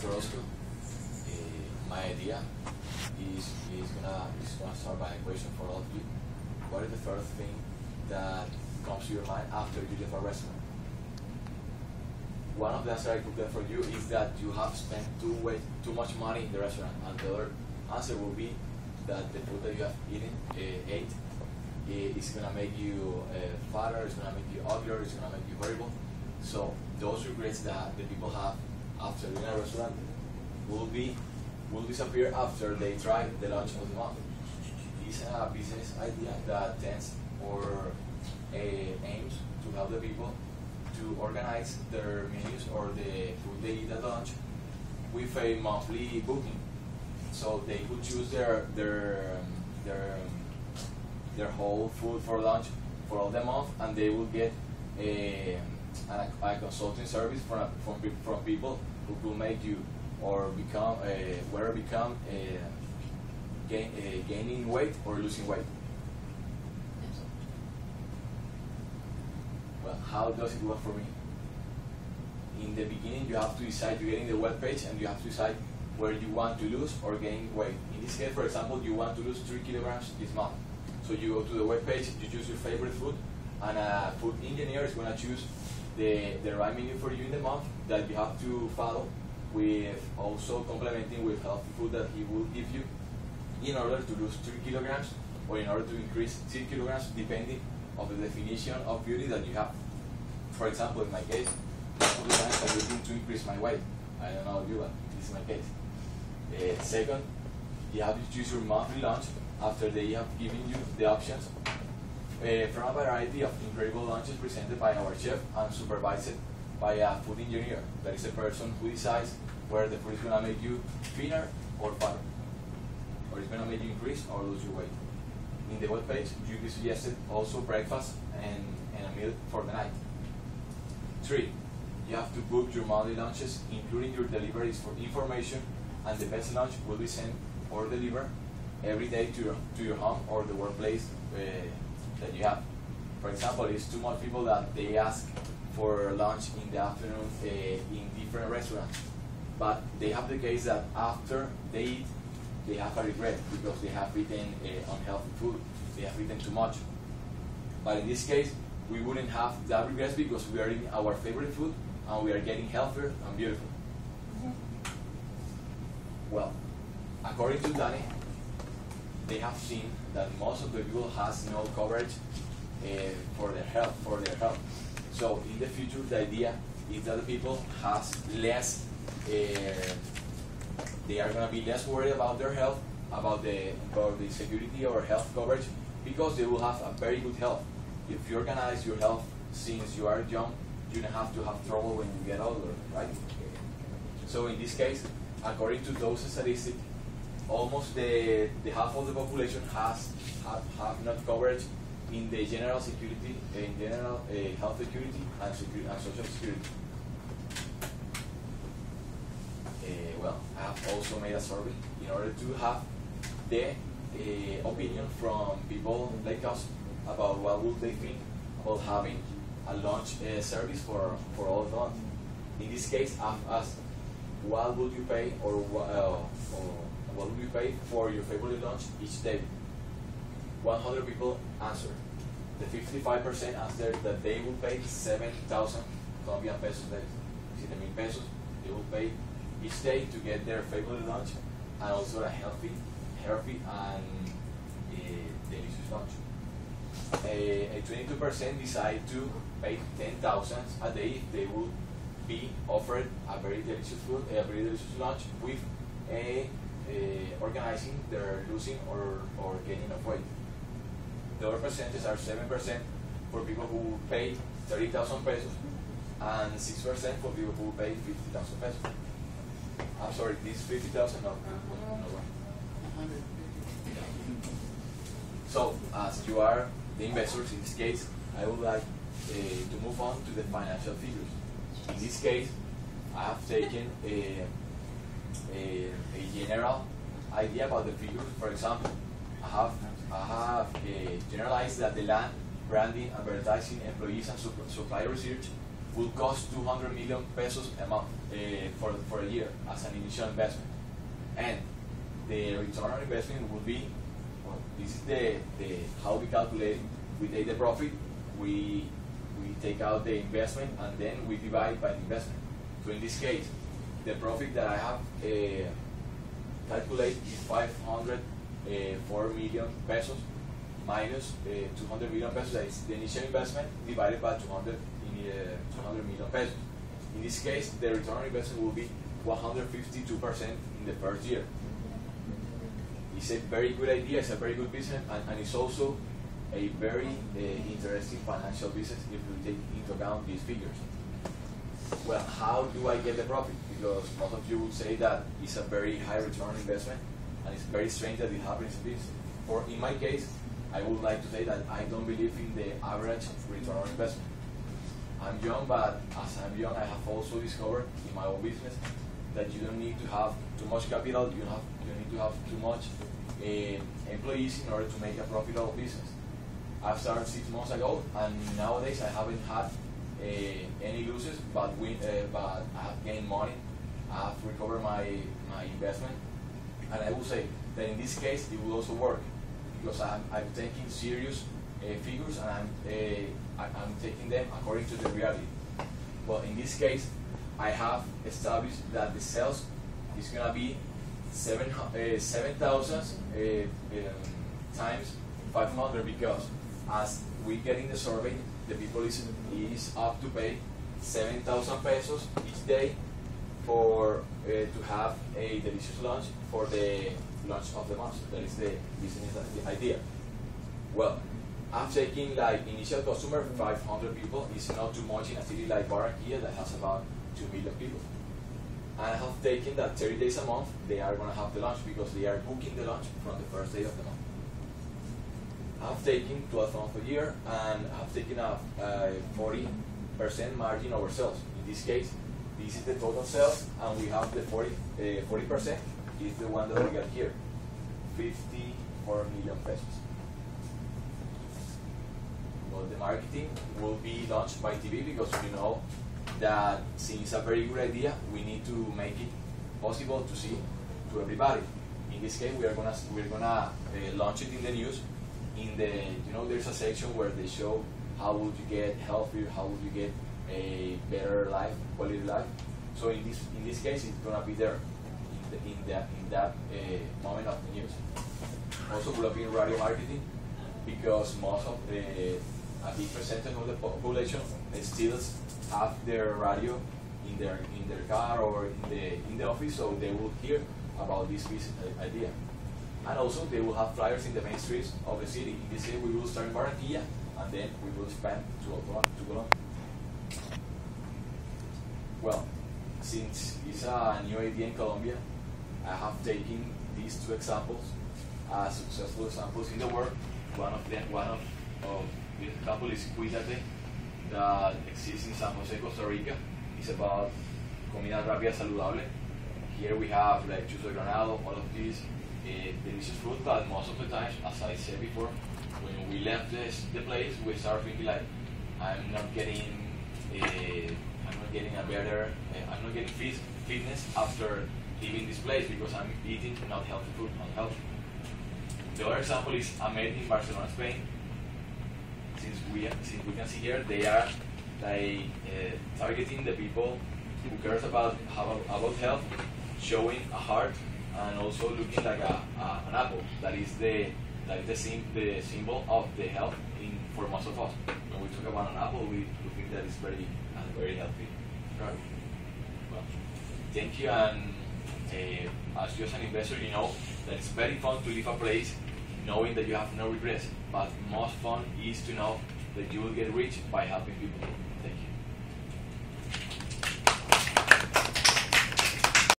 Dr. Roscoe. My idea is gonna start by a question for all of you. What is the first thing that comes to your mind after you leave a restaurant? One of the answers I could get for you is that you have spent too much money in the restaurant, and the other answer will be that the food that you have ate is gonna make you fatter, it's gonna make you uglier, it's gonna make you horrible. So those regrets that the people have after leaving a restaurant will disappear after they try the lunch of the month. It's a business idea that tends or aims to help the people to organize their menus or the food they eat at lunch with a monthly booking. So they could choose their whole food for lunch for all the month, and they will get a consulting service from people who will make you or become gaining weight or losing weight. Well, how does it work for me? In the beginning, you have to decide. You get in the web page and you have to decide where you want to lose or gain weight. In this case, for example, you want to lose 3 kilograms this month. So you go to the web page, you choose your favorite food, and a food engineer is going to choose the right menu for you in the month that you have to follow, with also complementing with healthy food that he will give you in order to lose 3 kilograms or in order to increase 6 kilograms, depending on the definition of beauty that you have. For example, in my case, most of the times I'm looking to increase my weight. I don't know you, but this is my case. Second, you have to choose your monthly lunch after they have given you the options from a variety of incredible lunches presented by our chef and supervised by a food engineer. That is a person who decides where the food is going to make you thinner or fatter, or it's going to make you increase or lose your weight. In the web page, you be suggested also breakfast and a meal for the night. 3. You have to book your monthly lunches, including your deliveries for information, and the best lunch will be sent or delivered every day to your home or the workplace that you have. For example, it's too much people that they ask for lunch in the afternoon in different restaurants, but they have the case that after they eat, they have a regret because they have eaten unhealthy food, they have eaten too much. But in this case, we wouldn't have that regret because we are eating our favorite food and we are getting healthier and beautiful. Well, according to Danny, they have seen that most of the people has no coverage for their health. So in the future, the idea is that the people has less. They are going to be less worried about their health, about the security or health coverage, because they will have a very good health. If you organize your health since you are young, you don't have to have trouble when you get older, right? So in this case, according to those statistics, almost the half of the population have not coverage in the general security, in general health security and social security. Well, I have also made a survey in order to have the opinion from people like us about what would they think about having a lunch service for all the month. In this case, I've asked, what would you pay or what would you pay for your favorite lunch each day? 100 people answered. The 55% answered that they will pay 7,000 Colombian pesos, that is 7,000 pesos. They will pay each day to get their favorite lunch and also a healthy and delicious lunch. A 22% decide to pay 10,000 a day if they will be offered a very delicious food, a very delicious lunch with organizing their losing or gaining of weight. The other percentages are 7% for people who pay 30,000 pesos and 6% for people who pay 50,000 pesos. I'm sorry, this 50,000, no. So, as you are the investors in this case, I would like to move on to the financial figures. In this case, I have taken a general idea about the figures. For example, I have generalized that the land, branding, advertising, employees, and supply research will cost 200 million pesos a month for a year. year as an initial investment. And the return on investment will be, well, this is the how we calculate. We take the profit, we take out the investment, and then we divide by the investment. So in this case, the profit that I have calculated is 504 million pesos minus 200 million pesos. That is the initial investment divided by 200 million pesos. In this case, the return on investment will be 152% in the first year. It's a very good idea, it's a very good business, and it's also a very interesting financial business if we take into account these figures. Well, how do I get the profit? Because most of you would say that it's a very high return on investment, and it's very strange that it happens in this. Or in my case, I would like to say that I don't believe in the average return on investment. I'm young, but as I'm young, I have also discovered in my own business that you don't need to have too much capital, you need to have too much employees in order to make a profitable business. I've started 6 months ago, and nowadays I haven't had any losses, but I have gained money. I have recovered my investment, and I would say that in this case it will also work because I'm taking serious figures, and I'm taking them according to the reality. But in this case, I have established that the sales is going to be 7,000 times 500, because as we get in the survey, the people is up to pay 7,000 pesos each day for to have a delicious lunch for the lunch of the month. That is the business idea. Well, I'm taking like initial customer 500 people. It's not too much in a city like Barranquilla that has about 2 million people. And I have taken that 30 days a month they are going to have the lunch because they are booking the lunch from the first day of the month. I have taken 12 months a year, and I have taken a 40% margin over sales. In this case, this is the total sales, and we have the 40% is the one that we got here, 54 million pesos. Well, the marketing will be launched by TV because you know that since it's a very good idea, we need to make it possible to see to everybody. In this case, we're gonna launch it in the news. In the there's a section where they show how would you get healthier, how would you get a better life, quality life. So in this case, it's gonna be there in that moment of the news. Also, will be in radio marketing because most of a big percentage of the population still have their radio in their car or in the office, so they will hear about this idea. And also, they will have flyers in the main streets of the city. In this case, we will start in Barranquilla, and then we will expand to Colombia. Well, since it's a new idea in Colombia, I have taken these 2 examples as successful examples in the world. One of the example is Cuídate, that exists in San Jose, Costa Rica. It's about comida rápida saludable. Here we have like chuzo de granado, all of these delicious food, but most of the time, as I said before, when we left the place, we start thinking like, I'm not getting fitness after leaving this place because I'm eating not healthy food, unhealthy. The other example is Amed in Barcelona, Spain. Since we can see here, they are like targeting the people who cares about health, showing a heart and also looking like an apple. That is the symbol of the health for most of us. When we talk about an apple, we think that it's very healthy. Right? Well, thank you, and as you as an investor, you know that it's very fun to leave a place knowing that you have no regrets. But most fun is to know that you will get rich by helping people. Thank you.